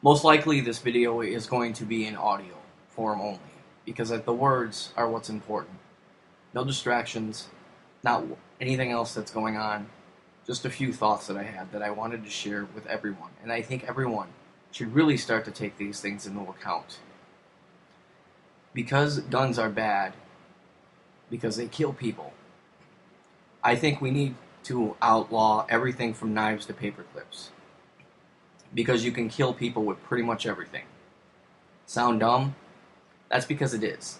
Most likely this video is going to be in audio form only, because the words are what's important. No distractions, not anything else that's going on, just a few thoughts that I had that I wanted to share with everyone. And I think everyone should really start to take these things into account. Because guns are bad, because they kill people, I think we need to outlaw everything from knives to paper clips. Because you can kill people with pretty much everything. Sound dumb? That's because it is.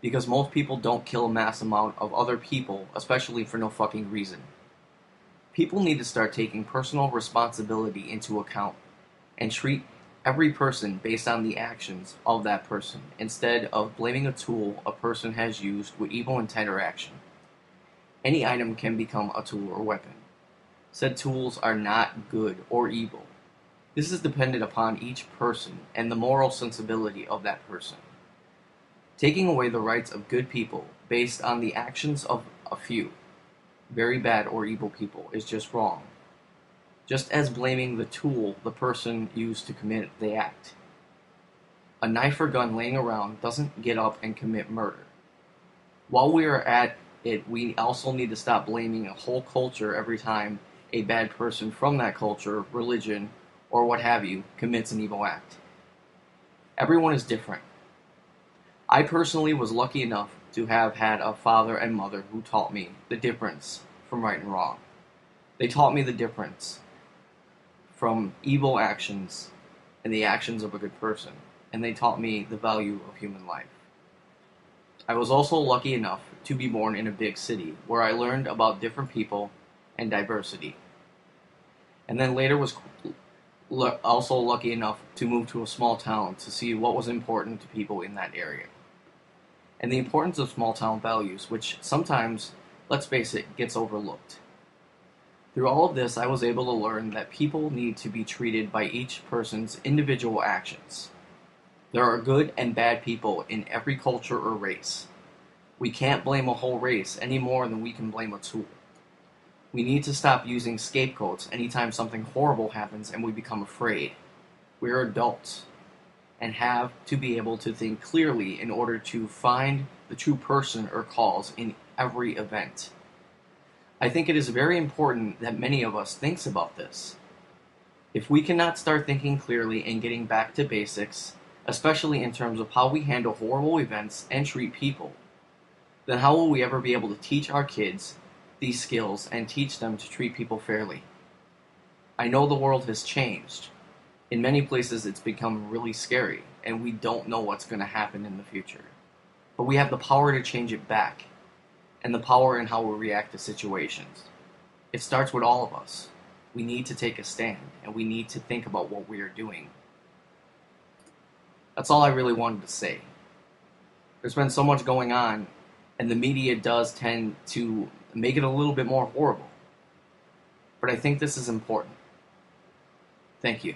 Because most people don't kill a mass amount of other people, especially for no fucking reason. People need to start taking personal responsibility into account and treat every person based on the actions of that person, instead of blaming a tool a person has used with evil intent or action. Any item can become a tool or weapon. Said tools are not good or evil. This is dependent upon each person and the moral sensibility of that person. Taking away the rights of good people based on the actions of a few, very bad or evil people, is just wrong. Just as blaming the tool the person used to commit the act. A knife or gun laying around doesn't get up and commit murder. While we are at it, we also need to stop blaming a whole culture every time a bad person from that culture, religion, or what have you, commits an evil act. Everyone is different. I personally was lucky enough to have had a father and mother who taught me the difference from right and wrong. They taught me the difference from evil actions and the actions of a good person, and they taught me the value of human life. I was also lucky enough to be born in a big city where I learned about different people and diversity. And then later was also lucky enough to move to a small town to see what was important to people in that area. And the importance of small town values, which sometimes, let's face it, gets overlooked. Through all of this, I was able to learn that people need to be treated by each person's individual actions. There are good and bad people in every culture or race. We can't blame a whole race any more than we can blame a tool. We need to stop using scapegoats anytime something horrible happens and we become afraid. We're adults and have to be able to think clearly in order to find the true person or cause in every event. I think it is very important that many of us thinks about this. If we cannot start thinking clearly and getting back to basics, especially in terms of how we handle horrible events and treat people, then how will we ever be able to teach our kids these skills and teach them to treat people fairly? I know the world has changed. In many places it's become really scary, and we don't know what's going to happen in the future. But we have the power to change it back, and the power in how we react to situations. It starts with all of us. We need to take a stand, and we need to think about what we are doing. That's all I really wanted to say. There's been so much going on, and the media does tend to make it a little bit more horrible. But I think this is important. Thank you.